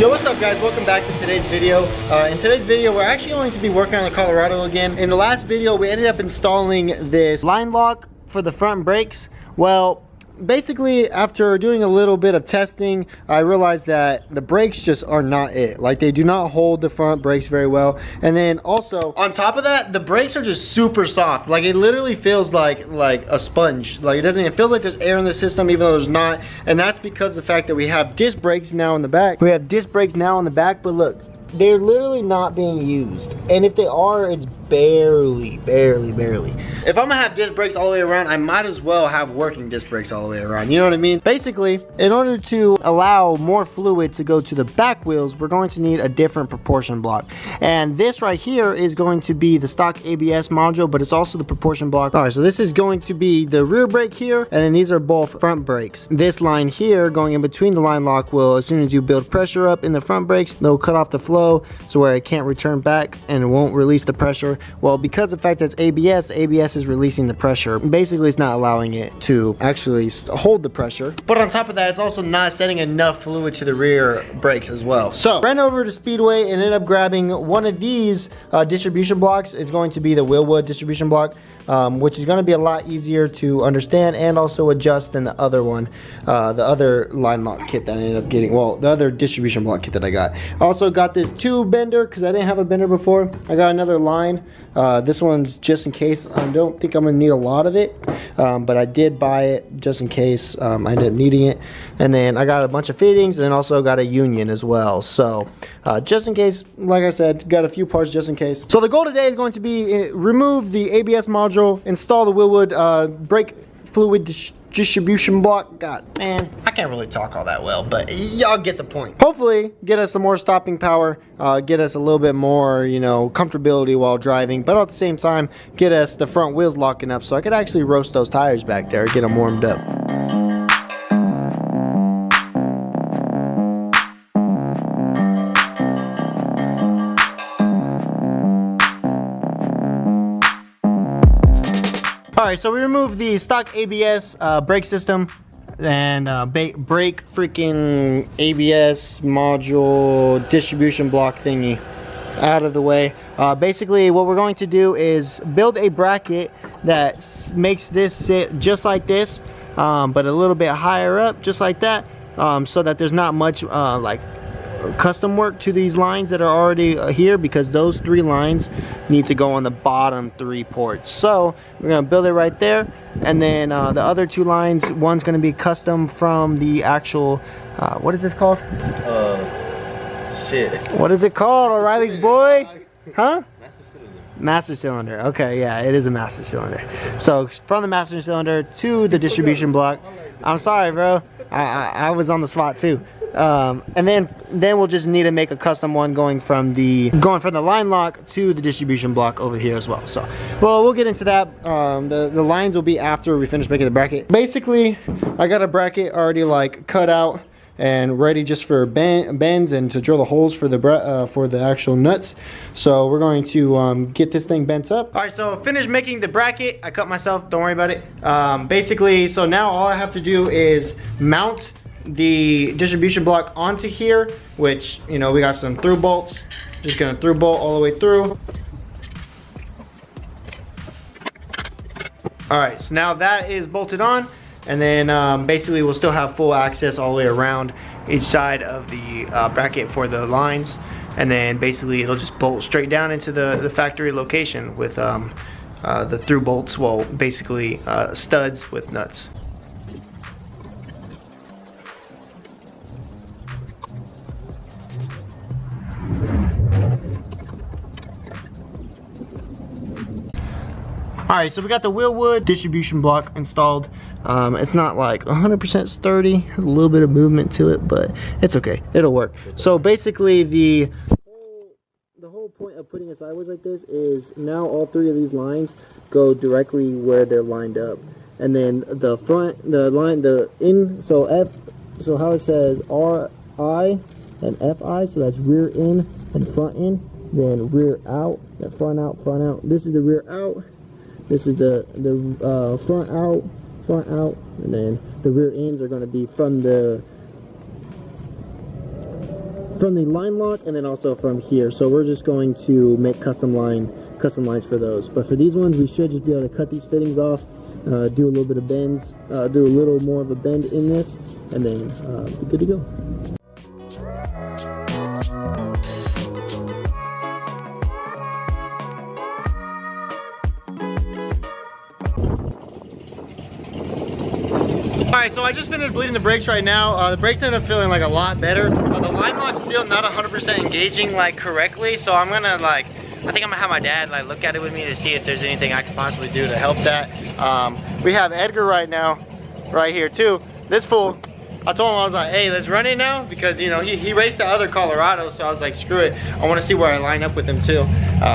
Yo, what's up guys? Welcome back to today's video. In today's video, we're actually going to be working on the Colorado again. In the last video, we ended up installing this line lock for the front brakes. Well, basically after doing a little bit of testing, I realized that the brakes just are not it. Like, they do not hold the front brakes very well. And then also on top of that, the brakes are just super soft. Like, it literally feels like a sponge. Like, it feels like there's air in the system even though there's not. And that's because of the fact that we have disc brakes now in the back. We have disc brakes now in the back, but look, they're literally not being used. And if they are, it's barely. If I'm gonna have disc brakes all the way around, I might as well have working disc brakes all the way around. You know what I mean? Basically, in order to allow more fluid to go to the back wheels, we're going to need a different proportion block. And this right here is going to be the stock ABS module, but it's also the proportion block. All right, so this is going to be the rear brake here, and then these are both front brakes. This line here going in between the line lock will, as soon as you build pressure up in the front brakes, they'll cut off the flow so where it can't return back and it won't release the pressure. Well, because of the fact that it's ABS, the ABS is releasing the pressure. Basically, it's not allowing it to actually hold the pressure. But on top of that, it's also not sending enough fluid to the rear brakes as well. So, ran over to Speedway and ended up grabbing one of these distribution blocks. It's going to be the Wilwood distribution block, which is going to be a lot easier to understand and also adjust than the other one, the other line lock kit that I ended up getting. Well, the other distribution block kit that I got. I also got this tube bender because I didn't have a bender before. I got another line. This one's just in case. I don't think I'm gonna need a lot of it, but I did buy it just in case I ended up needing it. And then I got a bunch of fittings and then also got a union as well. So just in case, like I said, got a few parts just in case. So the goal today is going to be remove the ABS module, install the Wilwood brake fluid distribution block. God, man, I can't really talk all that well, but y'all get the point. Hopefully get us some more stopping power, get us a little bit more, you know, comfortability while driving, but at the same time get us the front wheels locking up so I could actually roast those tires back there, get them warmed up. Alright, so we removed the stock ABS brake system and brake freaking ABS module distribution block thingy out of the way. Basically, what we're going to do is build a bracket that makes this sit just like this, but a little bit higher up, just like that, so that there's not much like custom work to these lines that are already here, because those 3 lines need to go on the bottom 3 ports. So we're gonna build it right there, and then the other 2 lines, one's gonna be custom from the actual what is this called? Shit. What is it called, O'Reilly's boy? Huh? Master cylinder. Master cylinder. Okay, yeah, it is a master cylinder. So from the master cylinder to the distribution block. I'm sorry, bro. I was on the spot too. And then we'll just need to make a custom one going from the line lock to the distribution block over here as well. So, well, we'll get into that. The lines will be after we finish making the bracket. Basically, I got a bracket already like cut out and ready just for bends and to drill the holes for the actual nuts. So we're going to get this thing bent up. All right, so finished making the bracket. I cut myself, don't worry about it. Basically, so now all I have to do is mount the distribution block onto here, which, you know, we got some through bolts. Just gonna through bolt all the way through. All right, so now that is bolted on, and then basically we'll still have full access all the way around each side of the bracket for the lines, and then basically it'll just bolt straight down into the factory location with the through bolts, well, basically studs with nuts. Alright, so we got the Wilwood distribution block installed. It's not like 100% sturdy, has a little bit of movement to it, but it's okay, it'll work. So basically the whole point of putting it sideways like this is now all 3 of these lines go directly where they're lined up. And then the front, the line, the in, so how it says RI and FI, so that's rear in and front in, then rear out, that front out, front out. This is the rear out. This is the front out, and then the rear ends are going to be from the from the line lock and then also from here. So we're just going to make custom lines for those. But for these ones, we should just be able to cut these fittings off, do a little bit of bends, do a little more of a bend in this, and then be good to go. Alright, so I just finished bleeding the brakes right now. The brakes ended up feeling like a lot better. The line lock's still not 100% engaging like correctly, so I'm gonna I think I'm gonna have my dad look at it with me to see if there's anything I can possibly do to help that. We have Edgar right now, right here too. This fool, I told him, I was like, hey, let's run it now, because you know he raced the other Colorado, so I was like, screw it, I want to see where I line up with him too,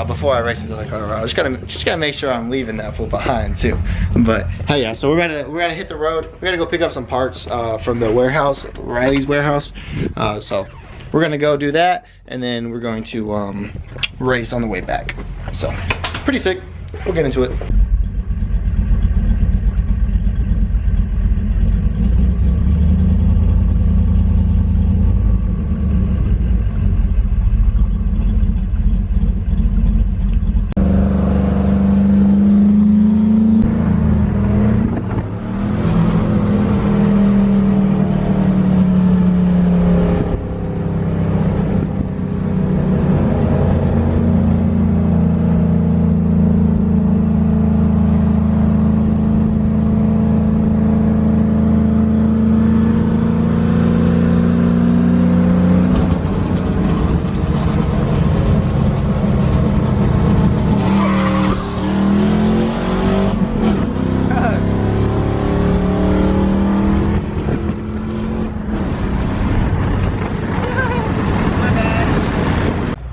before I race the other Colorado. Just gotta make sure I'm leaving that fool behind too. But hell yeah, so we're gonna hit the road. We're gonna go pick up some parts from the warehouse, Riley's warehouse. So we're gonna go do that, and then we're going to race on the way back. So pretty sick. We'll get into it.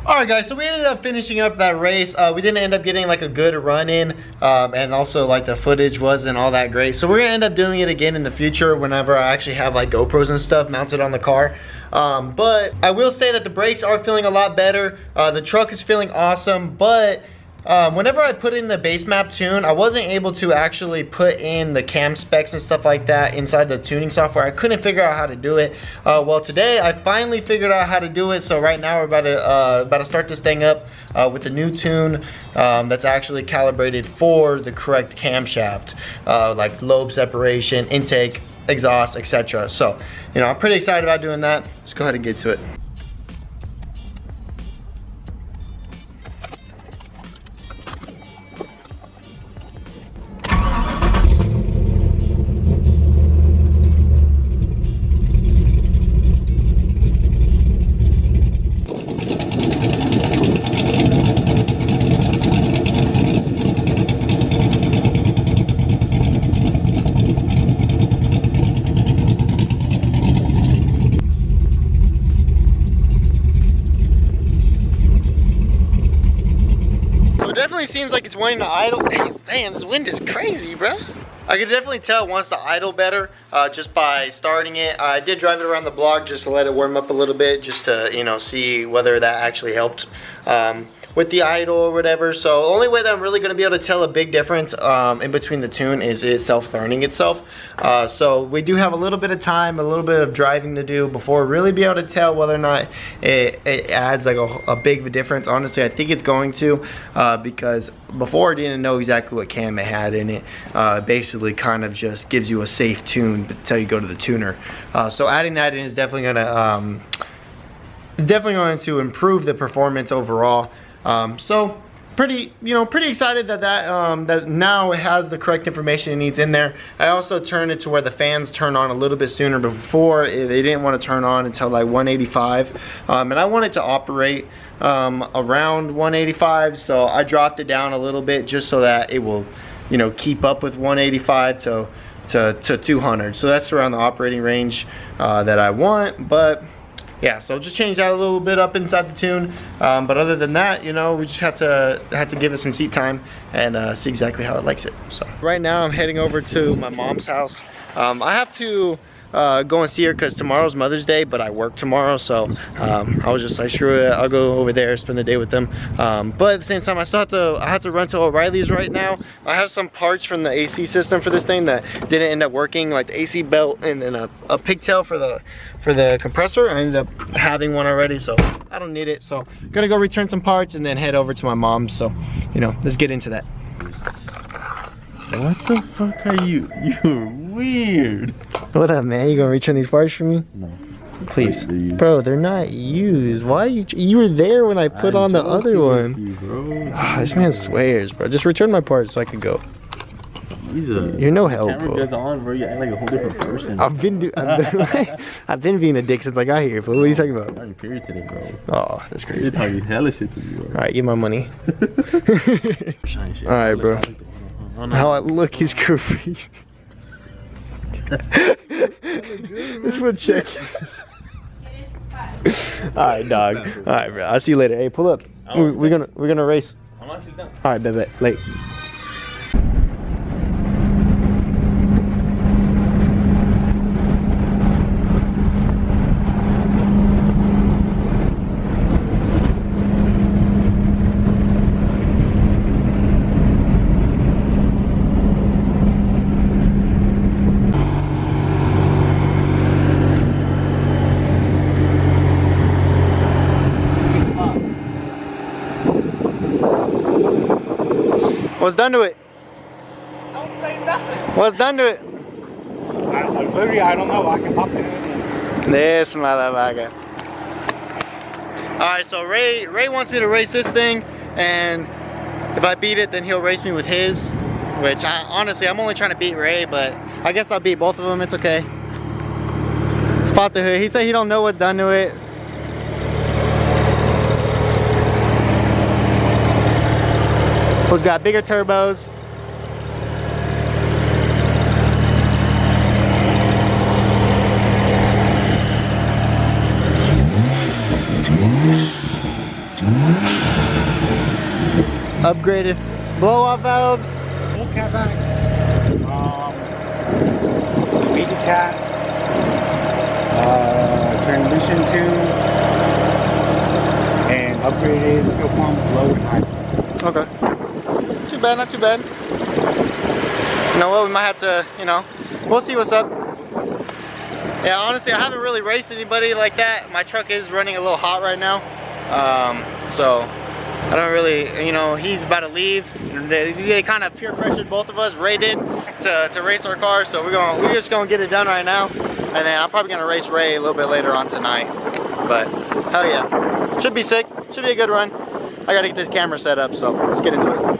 Alright guys, so we ended up finishing up that race. We didn't end up getting a good run in, and also the footage wasn't all that great. So we're gonna end up doing it again in the future whenever I actually have GoPros and stuff mounted on the car. But I will say that the brakes are feeling a lot better. The truck is feeling awesome, but whenever I put in the base map tune, I wasn't able to actually put in the cam specs and stuff like that inside the tuning software. I couldn't figure out how to do it. Well, today I finally figured out how to do it. So right now we're about to start this thing up with the new tune that's actually calibrated for the correct camshaft, like lobe separation, intake, exhaust, etc. So, you know, I'm pretty excited about doing that. Let's go ahead and get to it. Seems like it's wanting to idle. Man, this wind is crazy, bro. I could definitely tell it wants to idle better just by starting it. I did drive it around the block just to let it warm up a little bit, just to, you know, see whether that actually helped with the idle or whatever. So the only way that I'm really going to be able to tell a big difference in between the tune is it self-turning itself. So we do have a little bit of time, a little bit of driving to do before really be able to tell whether or not it adds a big of a difference. Honestly, I think it's going to, because before I didn't know exactly what cam it had in it. Basically kind of just gives you a safe tune until you go to the tuner. So adding that in is definitely going to improve the performance overall. So pretty excited that that now it has the correct information it needs in there. I also turned it to where the fans turn on a little bit sooner. Before they didn't want to turn on until like 185, and I wanted to operate around 185, so I dropped it down a little bit just so that it will, you know, keep up with 185 to 200. So that's around the operating range that I want. But yeah, so just change that a little bit up inside the tune. But other than that, you know, we just had to give it some seat time and see exactly how it likes it. So right now I'm heading over to my mom's house. I have to go and see her because tomorrow's Mother's Day, but I work tomorrow, so I was just like, screw it, I'll go over there, spend the day with them. But at the same time, I have to run to O'Reilly's right now. I have some parts from the AC system for this thing that didn't end up working, like the AC belt and then a pigtail for the compressor. I ended up having one already, so I don't need it. So I'm gonna go return some parts and then head over to my mom's. So, you know, let's get into that. What the fuck are you? You're weird. What up, man? You gonna return these parts for me? No. Please. Bro, they're not used. Why are you were there when I put on the other one. This man swears, bro. Just return my parts so I can go. You're no help, camera bro. goes on, bro. You act like a whole different person. I've been being a dick since I got here, but what are you talking about? You're on your period today, bro. Oh, that's crazy. You're talking hella shit to me, bro. Alright, give my money. Shit. Alright, bro. How I look is crazy. This one check. Alright, dog. Alright, bro. I'll see you later. Hey, pull up. We're gonna race. I'm actually done. Alright, bet. Late. What's done to it? Don't say nothing. What's done to it? I don't know. I can hop in it. This motherfucker. Alright, so Ray wants me to race this thing, and if I beat it, then he'll race me with his. Which, honestly, I'm only trying to beat Ray, but I guess I'll beat both of them. It's okay. Spot the hood. He said he don't know what's done to it. Who's got bigger turbos. Upgraded blow-off valves. Full catback. Media cats. Transmission tube. And upgraded fuel pump, low and high. Okay. Not too bad. You know what, we might have to, you know, we'll see what's up. Yeah, honestly, I haven't really raced anybody like that. My truck is running a little hot right now. So I don't really, you know, he's about to leave. They kind of peer pressured both of us, Ray did, to race our car. So we're just gonna get it done right now. And then I'm probably gonna race Ray a little bit later on tonight. But hell yeah, should be sick, should be a good run. I gotta get this camera set up, so let's get into it.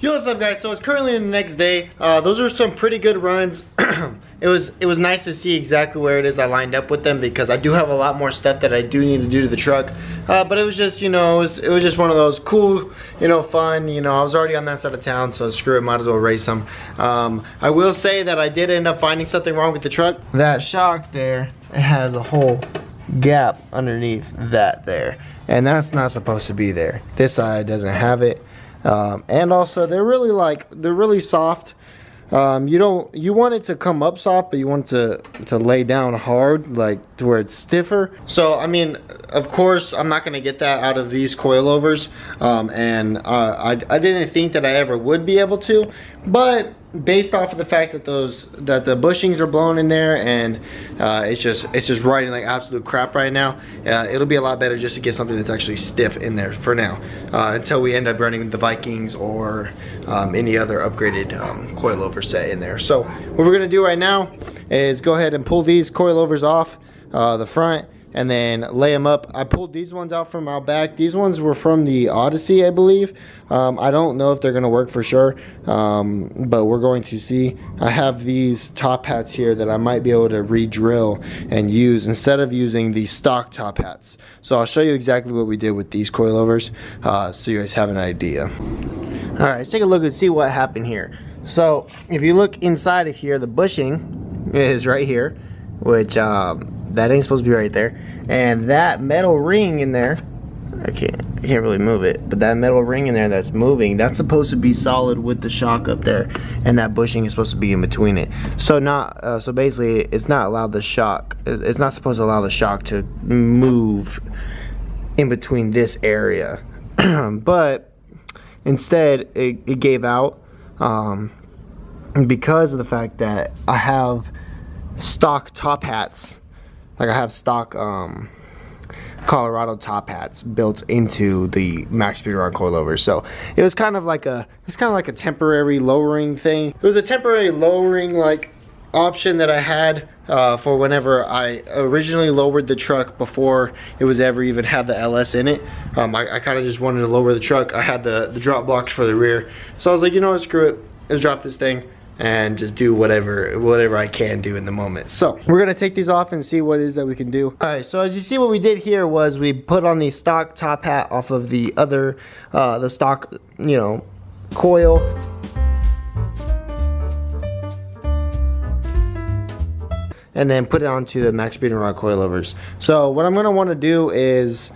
Yo, what's up guys? So it's currently the next day. Those are some pretty good runs. it was nice to see exactly where it is I lined up with them, because I do have a lot more stuff that I do need to do to the truck. But it was just, you know, it was just one of those cool, you know, fun, you know, I was already on that side of town, so screw it, might as well race them. I will say that I did end up finding something wrong with the truck. That shock there, it has a whole gap underneath that there, and that's not supposed to be there. This side doesn't have it. And also they're really soft. You want it to come up soft, but you want it to lay down hard, like to where it's stiffer. So I mean, of course I'm not gonna get that out of these coilovers, and I didn't think that I ever would be able to, but based off of the fact that the bushings are blown in there, and it's just riding like absolute crap right now, it'll be a lot better just to get something that's actually stiff in there for now, until we end up running the Vikings or any other upgraded coilover set in there. So what we're gonna do right now is go ahead and pull these coilovers off the front and then lay them up. I pulled these ones out from out back. These ones were from the Odyssey, I believe. I don't know if they're gonna work for sure, but we're going to see. I have these top hats here that I might be able to re-drill and use instead of using the stock top hats. So I'll show you exactly what we did with these coilovers, so you guys have an idea. All right, let's take a look and see what happened here. So if you look inside of here, the bushing is right here, which that ain't supposed to be right there, and that metal ring in there, I can't really move it, but that metal ring in there that's moving, that's supposed to be solid with the shock up there, and that bushing is supposed to be in between it. So so basically it's not allowed the shock, it's not supposed to allow the shock to move in between this area. But instead it gave out because of the fact that I have stock top hats. Like I have stock Colorado top hats built into the max speed rod coilover. So it was kind of like a temporary lowering thing. It was a temporary lowering like option that I had for whenever I originally lowered the truck before it was ever even had the LS in it. I kind of just wanted to lower the truck. I had the drop blocks for the rear. So I was like, you know what, screw it. Let's drop this thing and just do whatever I can do in the moment. So we're gonna take these off and see what it is that we can do. All right, so as you see, what we did here was we put on the stock top hat off of the other, the stock, you know, coil. And then put it onto the max speed and rod coilovers. So what I'm gonna wanna do is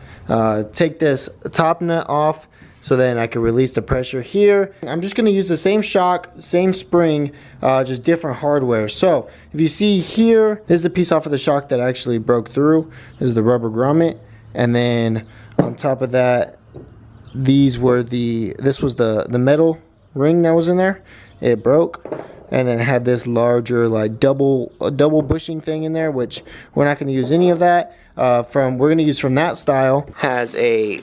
take this top nut off, so then I can release the pressure here. I'm just gonna use the same shock, same spring, just different hardware. So if you see here, this is the piece off of the shock that actually broke through. This is the rubber grommet. And then on top of that, this was the metal ring that was in there. It broke. And then it had this larger like double bushing thing in there, which we're not gonna use any of that. We're gonna use from that style, has a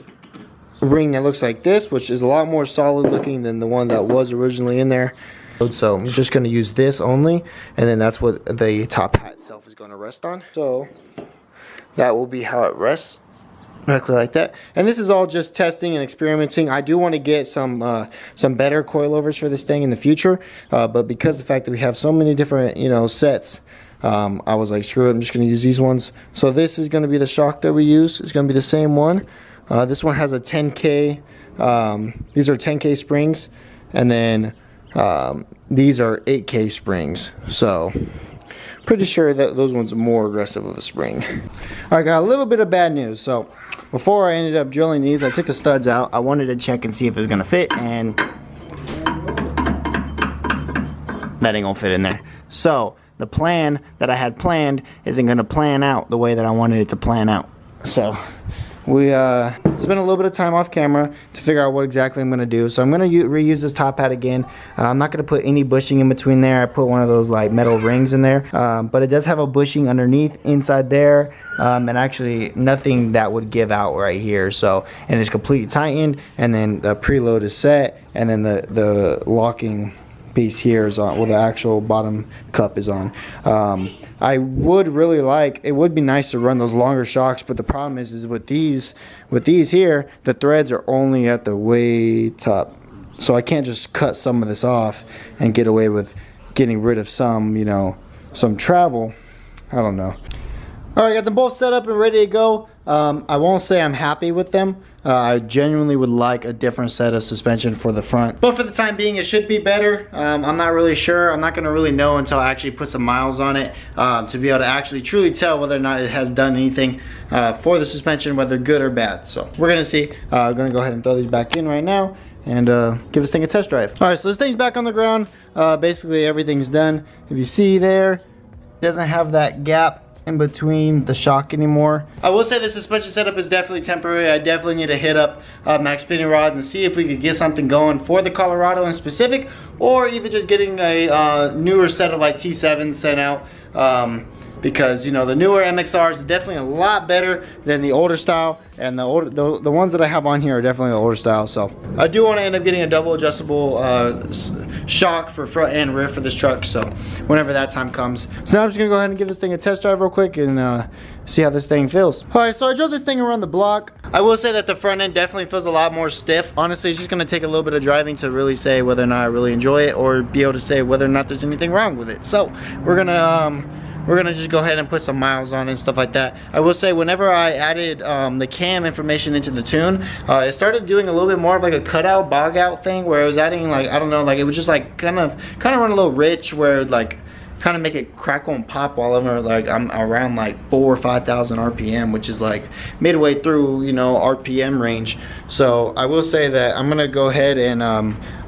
ring that looks like this, which is a lot more solid looking than the one that was originally in there. So I'm just going to use this only, and then that's what the top hat itself is going to rest on. So that will be how it rests, directly like that. And this is all just testing and experimenting. I do want to get some better coilovers for this thing in the future, but because of the fact that we have so many different, you know, sets, I was like, screw it, I'm just going to use these ones. So this is going to be the shock that we use. It's going to be the same one. This one has a 10K, these are 10K springs, and then these are 8K springs. So pretty sure that those ones are more aggressive of a spring. All right, got a little bit of bad news. So before I ended up drilling these, I took the studs out. I wanted to check and see if it was gonna fit, and that ain't gonna fit in there. So the plan that I had planned isn't gonna plan out the way that I wanted it to plan out. So we spent a little bit of time off camera to figure out what exactly I'm going to do. So I'm going to reuse this top hat again. I'm not going to put any bushing in between there. I put one of those like metal rings in there, but it does have a bushing underneath inside there, and actually nothing that would give out right here. So, and it's completely tightened, and then the preload is set, and then the locking piece here is on, well, the actual bottom cup is on. I would really like, it would be nice to run those longer shocks, but the problem is with these here, the threads are only at the way top. So I can't just cut some of this off and get away with getting rid of some, you know, some travel. I don't know. All right, got them both set up and ready to go. I won't say I'm happy with them. I genuinely would like a different set of suspension for the front, but for the time being it should be better. I'm not really sure. I'm not going to really know until I actually put some miles on it to be able to actually truly tell whether or not it has done anything for the suspension, whether good or bad. So we're going to see. I'm going to go ahead and throw these back in right now and give this thing a test drive. All right, so this thing's back on the ground. Basically everything's done. If you see there, it doesn't have that gap in between the shock anymore. I will say the suspension setup is definitely temporary. I definitely need to hit up Max Spinning Rods and see if we could get something going for the Colorado in specific, or even just getting a newer set of like T7s sent out. Because you know the newer MXRs is definitely a lot better than the older style, and the ones that I have on here are definitely the older style. So I do want to end up getting a double adjustable shock for front and rear for this truck, so whenever that time comes. So now I'm just gonna go ahead and give this thing a test drive real quick and see how this thing feels. All right, so I drove this thing around the block. I will say that the front end definitely feels a lot more stiff. Honestly, it's just gonna take a little bit of driving to really say whether or not I really enjoy it, or be able to say whether or not there's anything wrong with it. So we're gonna just go ahead and put some miles on it and stuff like that. I will say whenever I added the cam information into the tune, it started doing a little bit more of like a cutout, bog out thing, where it was adding like, I don't know, like it was just like kind of run a little rich, where like kind of make it crackle and pop while I'm around like 4,000 or 5,000 RPM, which is like midway through, you know, RPM range. So I will say that I'm gonna go ahead and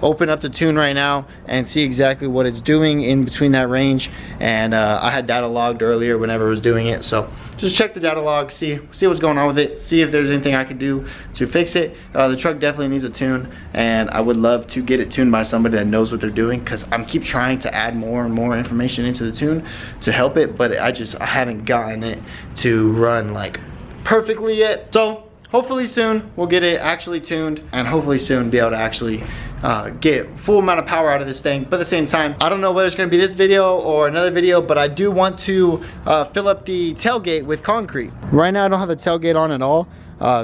open up the tune right now and see exactly what it's doing in between that range. And I had data logged earlier whenever I was doing it, so just check the data log, see what's going on with it, see if there's anything I can do to fix it. The truck definitely needs a tune, and I would love to get it tuned by somebody that knows what they're doing, because I'm keep trying to add more and more information into the tune to help it, but I haven't gotten it to run like perfectly yet. So hopefully soon we'll get it actually tuned, and hopefully soon be able to actually get full amount of power out of this thing. But at the same time, I don't know whether it's going to be this video or another video, but I do want to fill up the tailgate with concrete. Right now I don't have the tailgate on at all,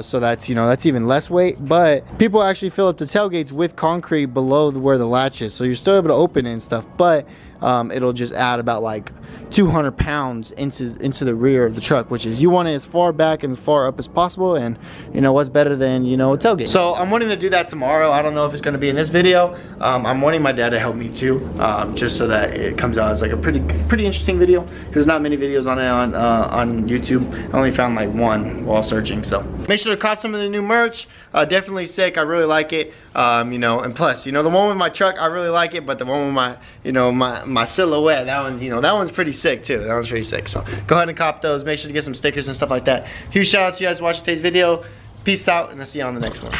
so that's, you know, that's even less weight, but people actually fill up the tailgates with concrete below where the latch is, so you're still able to open it and stuff, but it'll just add about like 200 pounds into the rear of the truck, which is, you want it as far back and as far up as possible, and you know what's better than, you know, a tailgate. So I'm wanting to do that tomorrow. I don't know if it's going to be in this video. I'm wanting my dad to help me too, just so that it comes out as like a pretty interesting video, because not many videos on it on YouTube. I only found like one while searching. So make sure to cop some of the new merch. Definitely sick. I really like it. You know, and plus, you know, the one with my truck, I really like it, but the one with my, you know, my silhouette, that one's, you know, that one's pretty sick too. That one's pretty sick. So go ahead and cop those. Make sure to get some stickers and stuff like that. Huge shout out to you guys for watching today's video. Peace out, and I'll see you on the next one.